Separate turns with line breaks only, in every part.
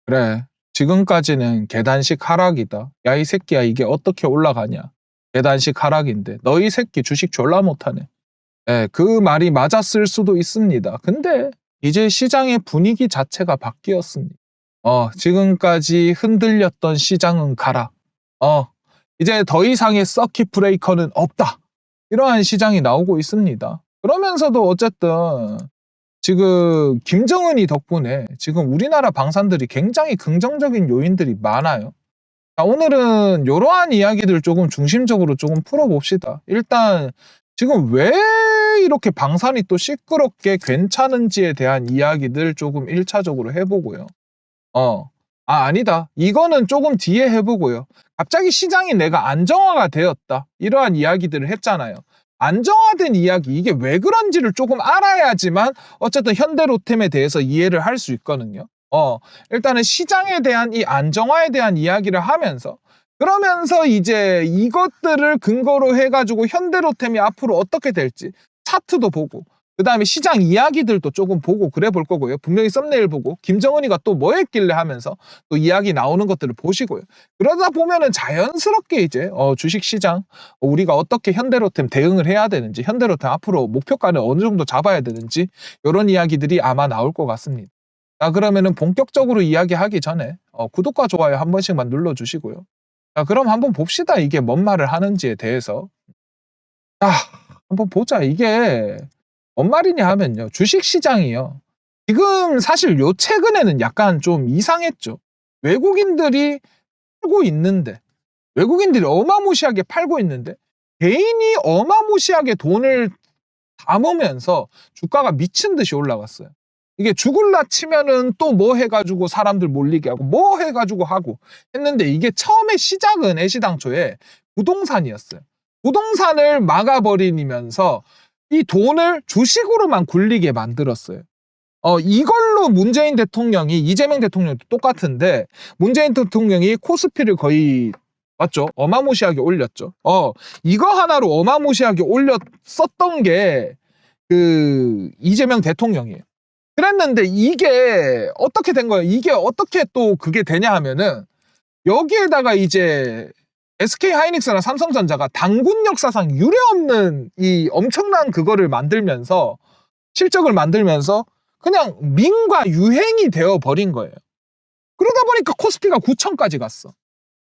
그래. 지금까지는 계단식 하락이다. 야, 이 새끼야, 이게 어떻게 올라가냐. 계단식 하락인데. 너 이 새끼 주식 졸라 못하네. 예, 그 말이 맞았을 수도 있습니다. 근데 이제 시장의 분위기 자체가 바뀌었습니다. 지금까지 흔들렸던 시장은 가라. 이제 더 이상의 서킷 브레이커는 없다. 이러한 시장이 나오고 있습니다. 그러면서도 어쨌든 지금 김정은이 덕분에 지금 우리나라 방산들이 굉장히 긍정적인 요인들이 많아요. 자, 오늘은 이러한 이야기들 조금 중심적으로 조금 풀어봅시다. 일단 지금 왜 이렇게 방산이 또 시끄럽게 괜찮은지에 대한 이야기들 조금 1차적으로 해보고요. 아니다. 이거는 조금 뒤에 해보고요. 갑자기 시장이 내가 안정화가 되었다. 이러한 이야기들을 했잖아요. 안정화된 이야기, 이게 왜 그런지를 조금 알아야지만 어쨌든 현대로템에 대해서 이해를 할 수 있거든요. 일단은 시장에 대한 이 안정화에 대한 이야기를 하면서 그러면서 이제 이것들을 근거로 해가지고 현대로템이 앞으로 어떻게 될지 차트도 보고 그 다음에 시장 이야기들도 조금 보고 그래 볼 거고요. 분명히 썸네일 보고 김정은이가 또 뭐 했길래 하면서 또 이야기 나오는 것들을 보시고요. 그러다 보면은 자연스럽게 이제 주식시장 우리가 어떻게 현대로템 대응을 해야 되는지 현대로템 앞으로 목표가는 어느 정도 잡아야 되는지 이런 이야기들이 아마 나올 것 같습니다. 자, 그러면은 본격적으로 이야기하기 전에 구독과 좋아요 한 번씩만 눌러주시고요. 자, 그럼 한번 봅시다. 이게 뭔 말을 하는지에 대해서. 자, 한번 보자. 이게 뭔 말이냐 하면요. 주식시장이요. 지금 사실 요 최근에는 약간 좀 이상했죠. 외국인들이 팔고 있는데, 외국인들이 어마무시하게 팔고 있는데, 개인이 어마무시하게 돈을 담으면서 주가가 미친 듯이 올라갔어요. 이게 죽을라 치면은 또 뭐 해가지고 사람들 몰리게 하고 뭐 해가지고 하고 했는데 이게 처음에 시작은 애시당초에 부동산이었어요. 부동산을 막아버리면서 이 돈을 주식으로만 굴리게 만들었어요. 이걸로 문재인 대통령이 이재명 대통령도 똑같은데 문재인 대통령이 코스피를 거의 맞죠? 어마무시하게 올렸죠. 이거 하나로 어마무시하게 올렸었던 게 그 이재명 대통령이에요. 그랬는데 이게 어떻게 된 거예요? 이게 어떻게 또 그게 되냐 하면은 여기에다가 이제 SK 하이닉스나 삼성전자가 당군 역사상 유례없는 이 엄청난 그거를 만들면서 실적을 만들면서 그냥 민과 유행이 되어 버린 거예요. 그러다 보니까 코스피가 9천까지 갔어.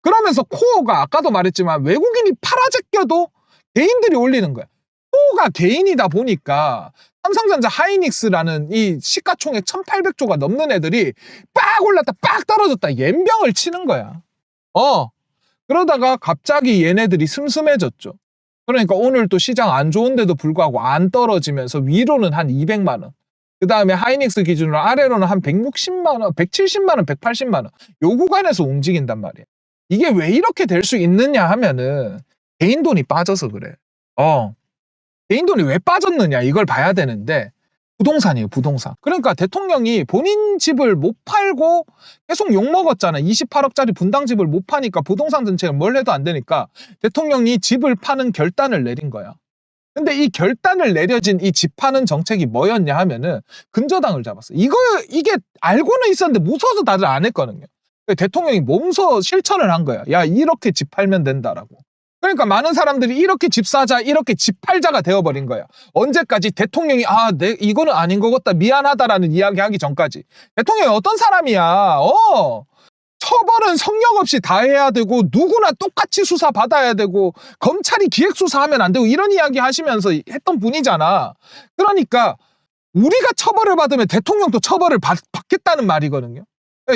그러면서 코어가 아까도 말했지만 외국인이 팔아제껴도 개인들이 올리는 거야. 코어가 개인이다 보니까 삼성전자 하이닉스라는 이 시가총액 1800조가 넘는 애들이 빡 올랐다 빡 떨어졌다 연병을 치는 거야. 그러다가 갑자기 얘네들이 슴슴해졌죠. 그러니까 오늘 또 시장 안 좋은데도 불구하고 안 떨어지면서 위로는 한 200만 원. 그 다음에 하이닉스 기준으로 아래로는 한 160만 원, 170만 원, 180만 원. 요 구간에서 움직인단 말이에요. 이게 왜 이렇게 될 수 있느냐 하면은 개인 돈이 빠져서 그래. 개인 돈이 왜 빠졌느냐 이걸 봐야 되는데 부동산이에요, 부동산. 그러니까 대통령이 본인 집을 못 팔고 계속 욕먹었잖아. 28억짜리 분당 집을 못 파니까 부동산 정책을 뭘 해도 안 되니까 대통령이 집을 파는 결단을 내린 거야. 근데 이 결단을 내려진 이 집 파는 정책이 뭐였냐 하면은 근저당을 잡았어. 이게 알고는 있었는데 무서워서 다들 안 했거든요. 대통령이 몸소 실천을 한 거야. 야, 이렇게 집 팔면 된다라고. 그러니까 많은 사람들이 이렇게 집 사자, 이렇게 집 팔자가 되어버린 거야. 언제까지 대통령이 이거는 아닌 것 같다, 미안하다라는 이야기 하기 전까지. 대통령이 어떤 사람이야? 처벌은 성역 없이 다 해야 되고 누구나 똑같이 수사 받아야 되고 검찰이 기획수사하면 안 되고 이런 이야기 하시면서 했던 분이잖아. 그러니까 우리가 처벌을 받으면 대통령도 처벌을 받겠다는 말이거든요.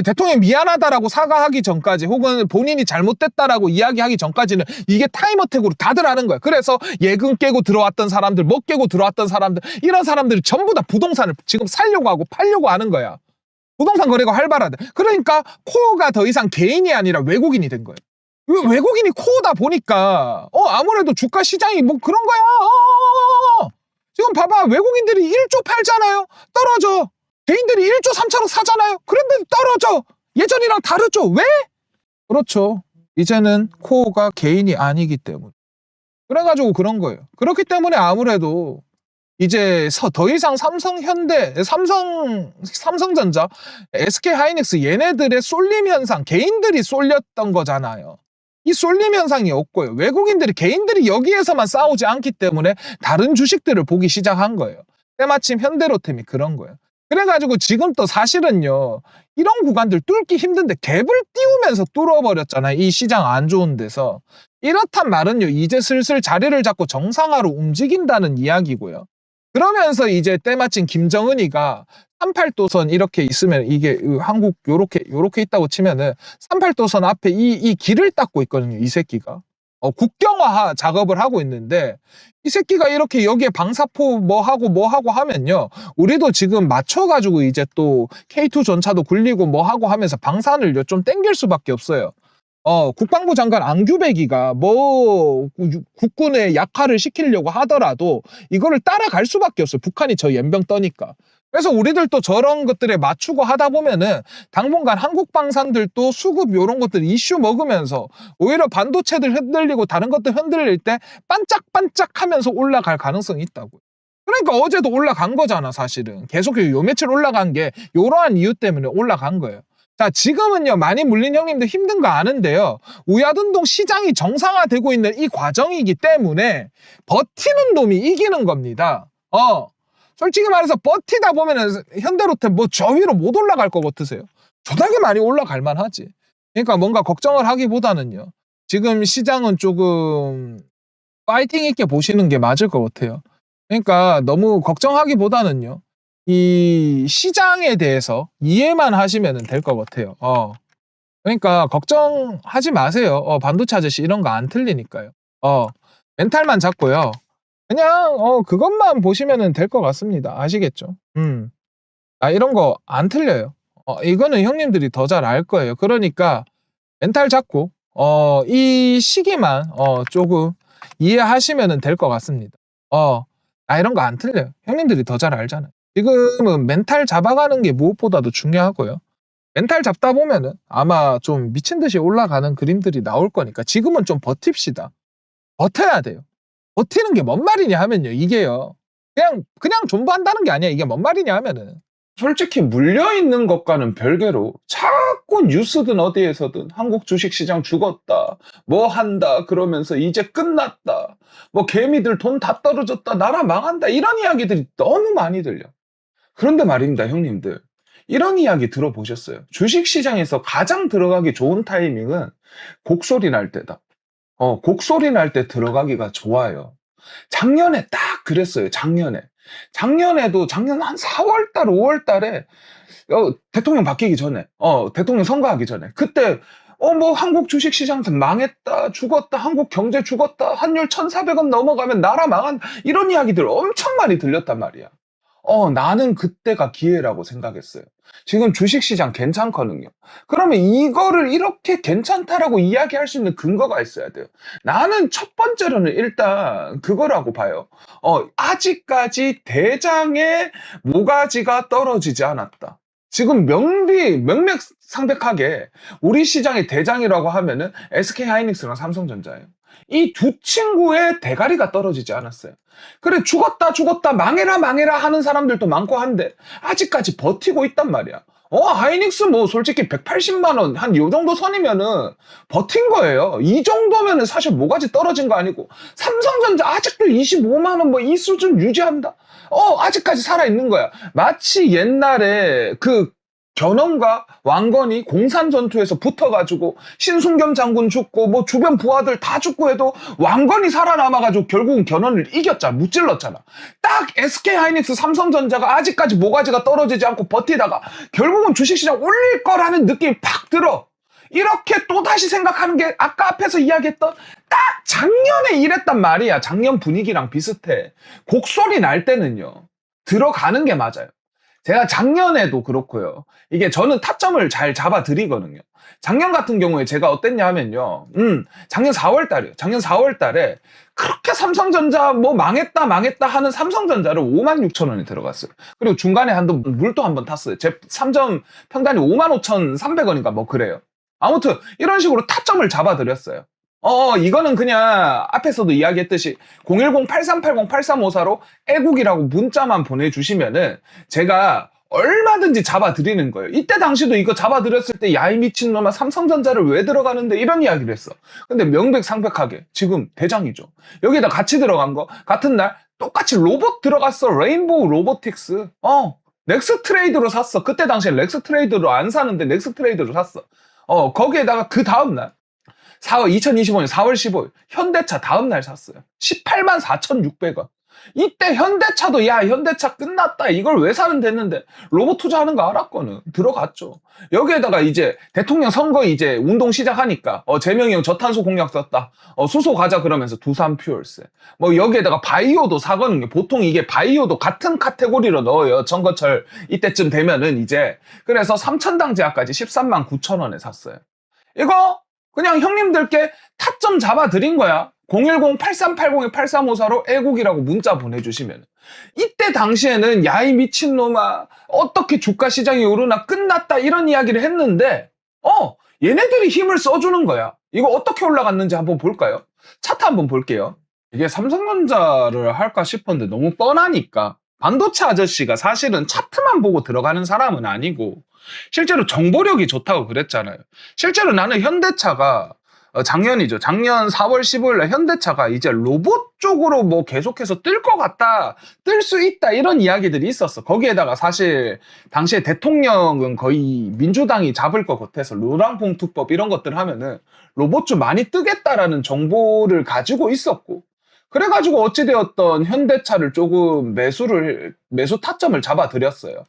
대통령이 미안하다라고 사과하기 전까지 혹은 본인이 잘못됐다라고 이야기하기 전까지는 이게 타임어택으로 다들 하는 거야. 그래서 예금 깨고 들어왔던 사람들, 못 깨고 들어왔던 사람들, 이런 사람들이 전부 다 부동산을 지금 살려고 하고 팔려고 하는 거야. 부동산 거래가 활발하다. 그러니까 코어가 더 이상 개인이 아니라 외국인이 된 거예요. 외국인이 코어다 보니까 아무래도 주가 시장이 뭐 그런 거야. 지금 봐봐, 외국인들이 1조 팔잖아요. 떨어져. 개인들이 1조 3천억 사잖아요. 그런데 떨어져. 예전이랑 다르죠. 왜? 그렇죠. 이제는 코어가 개인이 아니기 때문에. 그래가지고 그런 거예요. 그렇기 때문에 아무래도 이제 더 이상 삼성, 현대, 삼성전자, SK 하이닉스 얘네들의 쏠림 현상, 개인들이 쏠렸던 거잖아요. 이 쏠림 현상이 없고요. 외국인들이, 개인들이 여기에서만 싸우지 않기 때문에 다른 주식들을 보기 시작한 거예요. 때마침 현대로템이 그런 거예요. 그래가지고 지금 또 사실은요, 이런 구간들 뚫기 힘든데 갭을 띄우면서 뚫어버렸잖아요. 이 시장 안 좋은 데서. 이렇단 말은요, 이제 슬슬 자리를 잡고 정상화로 움직인다는 이야기고요. 그러면서 이제 때마침 김정은이가 38도선 이렇게 있으면, 이게 한국 요렇게 있다고 치면은 38도선 앞에 이 길을 닦고 있거든요, 이 새끼가. 국경화 작업을 하고 있는데, 이 새끼가 이렇게 여기에 방사포 뭐 하고 하면요, 우리도 지금 맞춰가지고 이제 또 K2 전차도 굴리고 뭐 하고 하면서 방산을 좀 땡길 수밖에 없어요. 국방부 장관 안규배기가 뭐 국군의 약화를 시키려고 하더라도 이거를 따라갈 수밖에 없어요. 북한이 저 연병 떠니까. 그래서 우리들도 저런 것들에 맞추고 하다 보면은 당분간 한국 방산들도 수급 요런 것들 이슈 먹으면서 오히려 반도체들 흔들리고 다른 것들 흔들릴 때 반짝반짝 하면서 올라갈 가능성이 있다고요. 그러니까 어제도 올라간 거잖아, 사실은. 계속 요 며칠 올라간 게 요러한 이유 때문에 올라간 거예요. 자, 지금은요, 많이 물린 형님들 힘든 거 아는데요, 우야든동 시장이 정상화되고 있는 이 과정이기 때문에 버티는 놈이 이기는 겁니다. 솔직히 말해서 버티다 보면은 현대로템 뭐 저 위로 못 올라갈 거 같으세요? 조당이 많이 올라갈 만하지. 그러니까 뭔가 걱정을 하기보다는요, 지금 시장은 조금 파이팅 있게 보시는 게 맞을 것 같아요. 그러니까 너무 걱정하기보다는요, 이 시장에 대해서 이해만 하시면 될 것 같아요. 그러니까 걱정하지 마세요. 반도체 아저씨 이런 거 안 틀리니까요. 멘탈만 잡고요, 그냥 그것만 보시면 될 것 같습니다. 아시겠죠? 이런 거 안 틀려요. 이거는 형님들이 더 잘 알 거예요. 그러니까 멘탈 잡고 이 시기만 조금 이해하시면 될 것 같습니다. 이런 거 안 틀려요. 형님들이 더 잘 알잖아요. 지금은 멘탈 잡아가는 게 무엇보다도 중요하고요. 멘탈 잡다 보면은 아마 좀 미친 듯이 올라가는 그림들이 나올 거니까 지금은 좀 버팁시다. 버텨야 돼요. 버티는 게 뭔 말이냐 하면요, 이게요, 그냥 존버한다는 게 아니야. 이게 뭔 말이냐 하면은,
솔직히 물려있는 것과는 별개로 자꾸 뉴스든 어디에서든 한국 주식시장 죽었다, 뭐 한다 그러면서 이제 끝났다, 뭐 개미들 돈 다 떨어졌다, 나라 망한다, 이런 이야기들이 너무 많이 들려. 그런데 말입니다, 형님들. 이런 이야기 들어보셨어요? 주식시장에서 가장 들어가기 좋은 타이밍은 곡소리 날 때다. 곡소리 날 때 들어가기가 좋아요. 작년에 딱 그랬어요. 작년에도 작년 한 4월달, 5월달에 대통령 바뀌기 전에, 대통령 선거하기 전에, 그때 뭐 한국 주식시장 망했다, 죽었다, 한국 경제 죽었다, 환율 1,400원 넘어가면 나라 망한다, 이런 이야기들 엄청 많이 들렸단 말이야. 나는 그때가 기회라고 생각했어요. 지금 주식시장 괜찮거든요. 그러면 이거를 이렇게 괜찮다라고 이야기할 수 있는 근거가 있어야 돼요. 나는 첫 번째로는 일단 그거라고 봐요. 아직까지 대장의 모가지가 떨어지지 않았다. 지금 명맥상백하게 우리 시장의 대장이라고 하면은 SK 하이닉스랑 삼성전자예요. 이 두 친구의 대가리가 떨어지지 않았어요. 그래, 죽었다 망해라 하는 사람들도 많고 한데 아직까지 버티고 있단 말이야. 하이닉스 뭐 솔직히 180만 원 한 요 정도 선이면은 버틴 거예요. 이 정도면은 사실 뭐가지 떨어진 거 아니고, 삼성전자 아직도 25만 원 뭐 이 수준 유지한다. 아직까지 살아 있는 거야. 마치 옛날에 그 견훤과 왕건이 공산 전투에서 붙어가지고 신순겸 장군 죽고 뭐 주변 부하들 다 죽고 해도 왕건이 살아남아가지고 결국은 견훤을 이겼잖아, 무찔렀잖아. 딱 SK 하이닉스, 삼성전자가 아직까지 모가지가 떨어지지 않고 버티다가 결국은 주식시장 올릴 거라는 느낌이 팍 들어. 이렇게 또다시 생각하는 게 아까 앞에서 이야기했던 딱 작년에 이랬단 말이야. 작년 분위기랑 비슷해. 곡소리 날 때는요, 들어가는 게 맞아요. 제가 작년에도 그렇고요, 이게 저는 타점을 잘 잡아드리거든요. 작년 같은 경우에 제가 어땠냐 하면요, 작년 4월달이에요. 작년 4월달에 그렇게 삼성전자 뭐 망했다 하는 삼성전자를 56,000원에 들어갔어요. 그리고 중간에 물도 한번 탔어요. 제 3점 평단이 55,300원인가 뭐 그래요. 아무튼 이런 식으로 타점을 잡아드렸어요. 이거는 그냥 앞에서도 이야기했듯이 010-8380-8354로 애국이라고 문자만 보내주시면은 제가 얼마든지 잡아드리는 거예요. 이때 당시도 이거 잡아드렸을 때 야 이 미친놈아 삼성전자를 왜 들어가는데 이런 이야기를 했어. 근데 명백상백하게 지금 대장이죠. 여기다 같이 들어간 거 같은 날 똑같이 로봇 들어갔어. 레인보우 로보틱스. 넥스트레이드로 샀어. 그때 당시에 넥스트레이드로 안 사는데 넥스트레이드로 샀어. 거기에다가 그 다음날 2025년 4월 15일 현대차 다음날 샀어요. 18만 4,600원. 이때 현대차도 야 현대차 끝났다 이걸 왜 사면 됐는데 로봇 투자하는 거 알았거든. 들어갔죠. 여기에다가 이제 대통령 선거 이제 운동 시작하니까 재명이 형 저탄소 공약 썼다. 수소 가자 그러면서 두산 퓨얼스. 뭐 여기에다가 바이오도 사거든요. 보통 이게 바이오도 같은 카테고리로 넣어요. 정거철 이때쯤 되면은 이제 그래서 3,000당 제약까지 13만 9천 원에 샀어요. 이거 그냥 형님들께 타점 잡아드린 거야. 010-8380-8354로 애국이라고 문자 보내주시면 이때 당시에는 야 이 미친놈아 어떻게 주가 시장이 오르나 끝났다 이런 이야기를 했는데 얘네들이 힘을 써주는 거야. 이거 어떻게 올라갔는지 한번 볼까요? 차트 한번 볼게요. 이게 삼성전자를 할까 싶었는데 너무 뻔하니까 반도체 아저씨가 사실은 차트만 보고 들어가는 사람은 아니고 실제로 정보력이 좋다고 그랬잖아요. 실제로 나는 현대차가 작년이죠. 작년 4월 15일날 현대차가 이제 로봇 쪽으로 뭐 계속해서 뜰 것 같다, 뜰 수 있다 이런 이야기들이 있었어. 거기에다가 사실 당시에 대통령은 거의 민주당이 잡을 것 같아서 노란봉투법 이런 것들 하면은 로봇 좀 많이 뜨겠다라는 정보를 가지고 있었고 그래가지고 어찌되었던 현대차를 조금 매수 타점을 잡아드렸어요.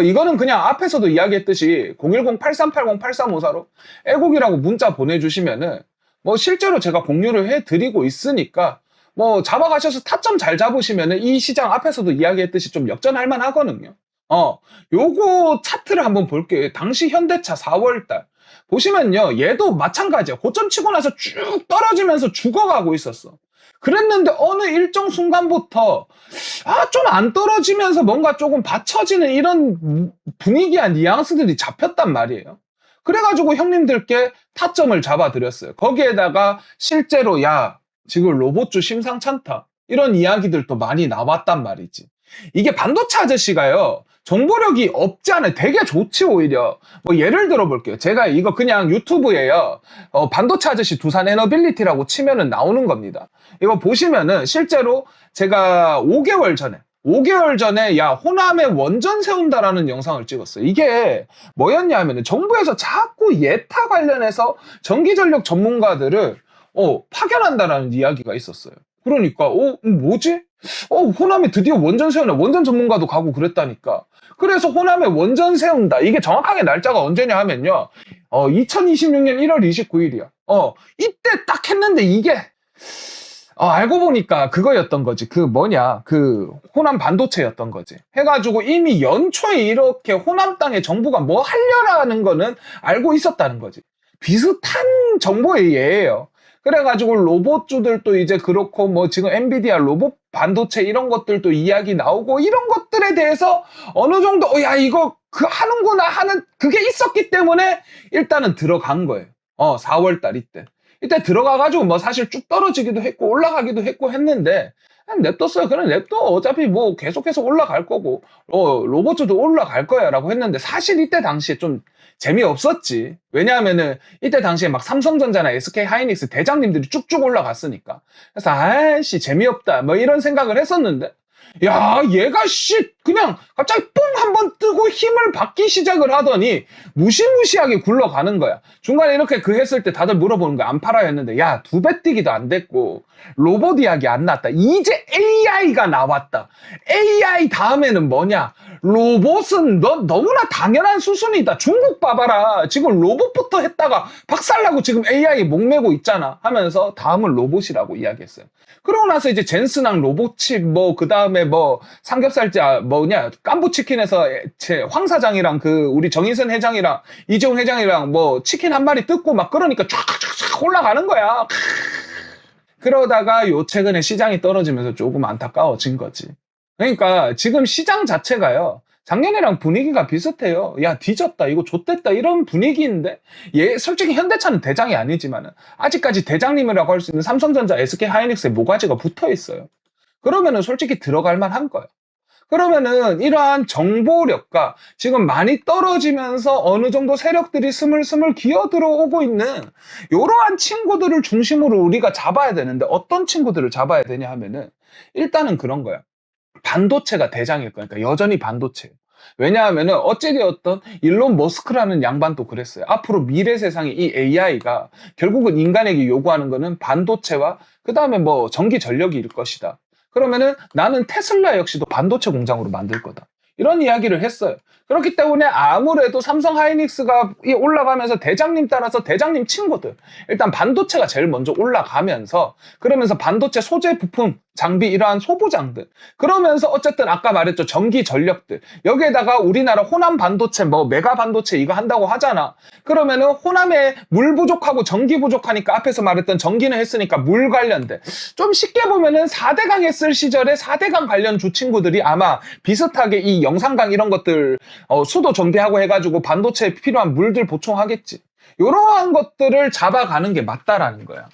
이거는 그냥 앞에서도 이야기했듯이 010-8380-8354로 애국이라고 문자 보내주시면은 뭐 실제로 제가 공유를 해드리고 있으니까 뭐 잡아가셔서 타점 잘 잡으시면은 이 시장 앞에서도 이야기했듯이 좀 역전할 만하거든요. 요거 차트를 한번 볼게요. 당시 현대차 4월달 보시면요 얘도 마찬가지야. 고점 치고 나서 쭉 떨어지면서 죽어가고 있었어. 그랬는데 어느 일정 순간부터 좀 안 떨어지면서 뭔가 조금 받쳐지는 이런 분위기와 뉘앙스들이 잡혔단 말이에요. 그래가지고 형님들께 타점을 잡아드렸어요. 거기에다가 실제로 야 지금 로봇주 심상찮다 이런 이야기들도 많이 나왔단 말이지. 이게 반도체 아저씨가요 정보력이 없지 않아요. 되게 좋지 오히려. 뭐 예를 들어 볼게요. 제가 이거 그냥 유튜브에요 반도체 아저씨 두산 에너빌리티라고 치면은 나오는 겁니다. 이거 보시면은 실제로 제가 5개월 전에 야 호남에 원전 세운다라는 영상을 찍었어요. 이게 뭐였냐 하면은 정부에서 자꾸 예타 관련해서 전기전력 전문가들을 파견한다라는 이야기가 있었어요. 그러니까 뭐지? 호남에 드디어 원전 세우네. 원전 전문가도 가고 그랬다니까. 그래서 호남에 원전 세운다. 이게 정확하게 날짜가 언제냐 하면요. 2026년 1월 29일이야. 이때 딱 했는데 이게 알고 보니까 그거였던 거지. 그 호남 반도체였던 거지. 해가지고 이미 연초에 이렇게 호남 땅에 정부가 뭐 하려라는 거는 알고 있었다는 거지. 비슷한 정보의 예예요. 그래가지고 로봇주들도 이제 그렇고 뭐 지금 엔비디아 로봇 반도체 이런 것들도 이야기 나오고 이런 것들에 대해서 어느 정도 야 이거 하는구나 하는 그게 있었기 때문에 일단은 들어간 거예요. 4월달 이때 들어가가지고 뭐 사실 쭉 떨어지기도 했고 올라가기도 했고 했는데 그냥 냅뒀어요. 그냥 냅둬. 어차피 뭐 계속해서 올라갈 거고 로봇주도 올라갈 거야 라고 했는데 사실 이때 당시에 좀 재미없었지. 왜냐하면은 이때 당시에 막 삼성전자나 SK하이닉스 대장님들이 쭉쭉 올라갔으니까. 그래서 아이씨 재미없다 뭐 이런 생각을 했었는데 야 얘가 그냥 갑자기 뽕 한번 뜨고 힘을 받기 시작을 하더니 무시무시하게 굴러가는 거야. 중간에 이렇게 했을 때 다들 물어보는 거야. 안 팔아야 했는데 야 2배 뛰기도 안 됐고 로봇 이야기 안 났다. 이제 AI가 나왔다. AI 다음에는 뭐냐? 로봇은 너무나 당연한 수순이다. 중국 봐봐라. 지금 로봇부터 했다가 박살나고 지금 AI 목매고 있잖아 하면서 다음은 로봇이라고 이야기했어요. 그러고 나서 이제 젠스랑 로봇칩 그 다음에 삼겹살자 깐부치킨에서 황 사장이랑 우리 정인선 회장이랑 이재용 회장이랑 치킨 한 마리 뜯고 막 그러니까 쫙쫙쫙 올라가는 거야. 그러다가 요 최근에 시장이 떨어지면서 조금 안타까워진 거지. 그러니까 지금 시장 자체가요. 작년이랑 분위기가 비슷해요. 야, 뒤졌다, 이거 좆됐다, 이런 분위기인데, 얘, 솔직히 현대차는 대장이 아니지만은, 아직까지 대장님이라고 할 수 있는 삼성전자, SK 하이닉스의 모가지가 붙어 있어요. 그러면은 솔직히 들어갈 만한 거야. 그러면은 이러한 정보력과 지금 많이 떨어지면서 어느 정도 세력들이 스물스물 기어 들어오고 있는 이러한 친구들을 중심으로 우리가 잡아야 되는데, 어떤 친구들을 잡아야 되냐 하면은 일단은 그런 거야. 반도체가 대장일 거니까 여전히 반도체예요. 왜냐하면은 어찌되었던 일론 머스크라는 양반도 그랬어요. 앞으로 미래 세상에 이 AI가 결국은 인간에게 요구하는 거는 반도체와 그 다음에 뭐 전기 전력일 것이다. 그러면은 나는 테슬라 역시도 반도체 공장으로 만들 거다. 이런 이야기를 했어요. 그렇기 때문에 아무래도 삼성 하이닉스가 올라가면서 대장님 따라서 대장님 친구들, 일단 반도체가 제일 먼저 올라가면서, 그러면서 반도체 소재 부품, 장비, 이러한 소부장들, 그러면서 어쨌든 아까 말했죠, 전기 전력들, 여기에다가 우리나라 호남 반도체, 뭐 메가 반도체 이거 한다고 하잖아. 그러면은 호남에 물 부족하고 전기 부족하니까 앞에서 말했던 전기는 했으니까 물 관련된, 좀 쉽게 보면은 4대강 했을 시절에 4대강 관련 주 친구들이 아마 비슷하게 이 영산강 이런 것들 수도 정비하고 해가지고 반도체에 필요한 물들 보충하겠지. 이러한 것들을 잡아가는 게 맞다라는 거야.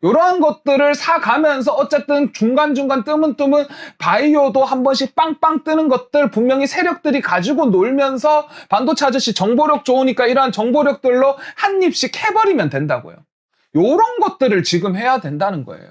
이러한 것들을 사가면서 어쨌든 중간중간 뜨문뜨문 바이오도 한 번씩 빵빵 뜨는 것들 분명히 세력들이 가지고 놀면서 반도체 아저씨 정보력 좋으니까 이러한 정보력들로 한 입씩 해버리면 된다고요. 요런 것들을 지금 해야 된다는 거예요.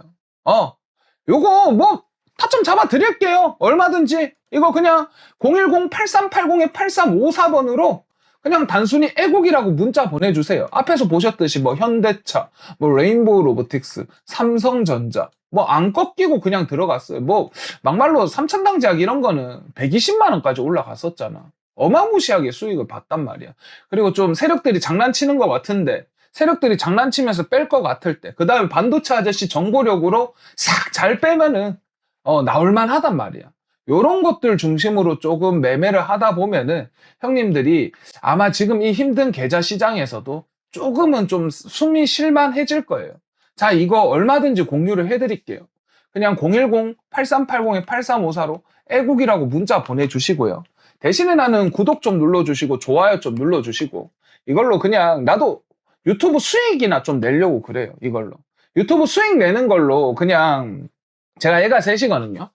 요거 뭐 타점 잡아 드릴게요. 얼마든지. 이거 그냥 010-8380-8354번으로 그냥 단순히 애국이라고 문자 보내주세요. 앞에서 보셨듯이 뭐 현대차, 뭐 레인보우 로보틱스, 삼성전자, 뭐 안 꺾이고 그냥 들어갔어요. 뭐 막말로 삼천당제약 이런 거는 120만 원까지 올라갔었잖아. 어마무시하게 수익을 봤단 말이야. 그리고 좀 세력들이 장난치는 것 같은데, 세력들이 장난치면서 뺄 것 같을 때, 그 다음에 반도체 아저씨 정보력으로 싹 잘 빼면은 나올만 하단 말이야. 요런 것들 중심으로 조금 매매를 하다 보면은 형님들이 아마 지금 이 힘든 계좌 시장에서도 조금은 좀 숨이 쉴만해질 거예요. 자, 이거 얼마든지 공유를 해드릴게요. 그냥 010-8380-8354로 애국이라고 문자 보내주시고요. 대신에 나는 구독 좀 눌러주시고 좋아요 좀 눌러주시고, 이걸로 그냥 나도 유튜브 수익이나 좀 내려고 그래요. 이걸로 유튜브 수익 내는 걸로 그냥, 제가 애가 셋이거든요.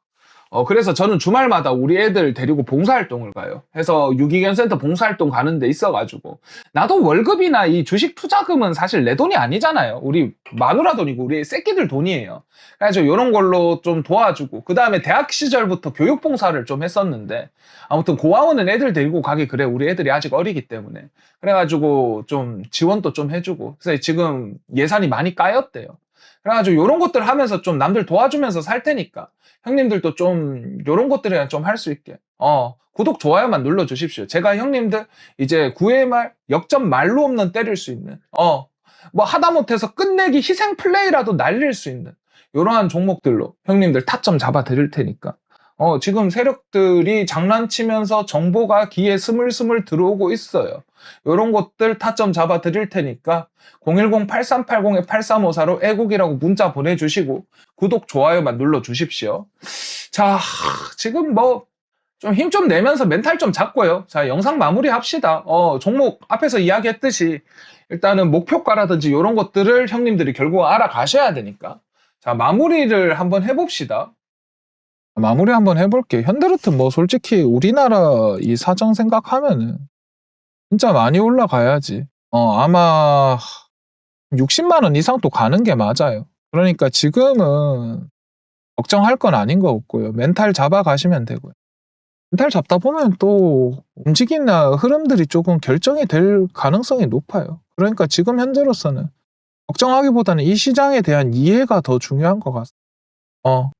그래서 저는 주말마다 우리 애들 데리고 봉사활동을 가요. 해서 유기견센터 봉사활동 가는 데 있어가지고, 나도 월급이나 이 주식 투자금은 사실 내 돈이 아니잖아요. 우리 마누라 돈이고 우리 새끼들 돈이에요. 그래서 이런 걸로 좀 도와주고, 그 다음에 대학 시절부터 교육봉사를 좀 했었는데, 아무튼 고아원은 애들 데리고 가기 그래. 우리 애들이 아직 어리기 때문에. 그래가지고 좀 지원도 좀 해주고, 그래서 지금 예산이 많이 까였대요. 그래가지고 이런 것들 하면서 좀 남들 도와주면서 살 테니까 형님들도 좀 이런 것들에 좀 할 수 있게 구독 좋아요만 눌러주십시오. 제가 형님들 이제 9회 말 역전 말로 없는 때릴 수 있는 뭐 하다못해서 끝내기 희생 플레이라도 날릴 수 있는 이러한 종목들로 형님들 타점 잡아 드릴 테니까 지금 세력들이 장난치면서 정보가 귀에 스물스물 들어오고 있어요. 이런 것들 타점 잡아 드릴 테니까 010-8380-8354로 애국이라고 문자 보내주시고 구독, 좋아요만 눌러주십시오. 자, 지금 뭐 좀 힘 좀 내면서 멘탈 좀 잡고요. 자, 영상 마무리 합시다. 종목 앞에서 이야기했듯이 일단은 목표가라든지 이런 것들을 형님들이 결국 알아가셔야 되니까, 자, 마무리를 한번 해봅시다. 마무리 한번 해볼게요. 현대로트 뭐 솔직히 우리나라 이 사정 생각하면은 진짜 많이 올라가야지. 아마 60만 원 이상 또 가는 게 맞아요. 그러니까 지금은 걱정할 건 아닌 거 없고요. 멘탈 잡아 가시면 되고요. 멘탈 잡다 보면 또 움직이나 흐름들이 조금 결정이 될 가능성이 높아요. 그러니까 지금 현재로서는 걱정하기보다는 이 시장에 대한 이해가 더 중요한 것 같습니다.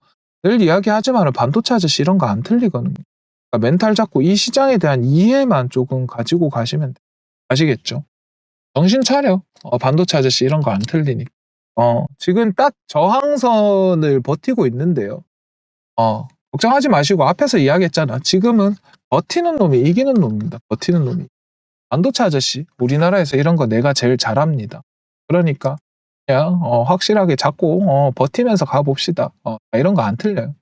늘 이야기하지만 반도체 아저씨 이런 거 안 틀리거든요. 그러니까 멘탈 잡고 이 시장에 대한 이해만 조금 가지고 가시면 돼요. 아시겠죠? 정신 차려. 반도체 아저씨 이런 거 안 틀리니까. 지금 딱 저항선을 버티고 있는데요. 걱정하지 마시고 앞에서 이야기했잖아. 지금은 버티는 놈이 이기는 놈입니다. 버티는 놈이. 반도체 아저씨 우리나라에서 이런 거 내가 제일 잘합니다. 그러니까 그냥 확실하게 잡고 버티면서 가봅시다. 이런 거 안 틀려요.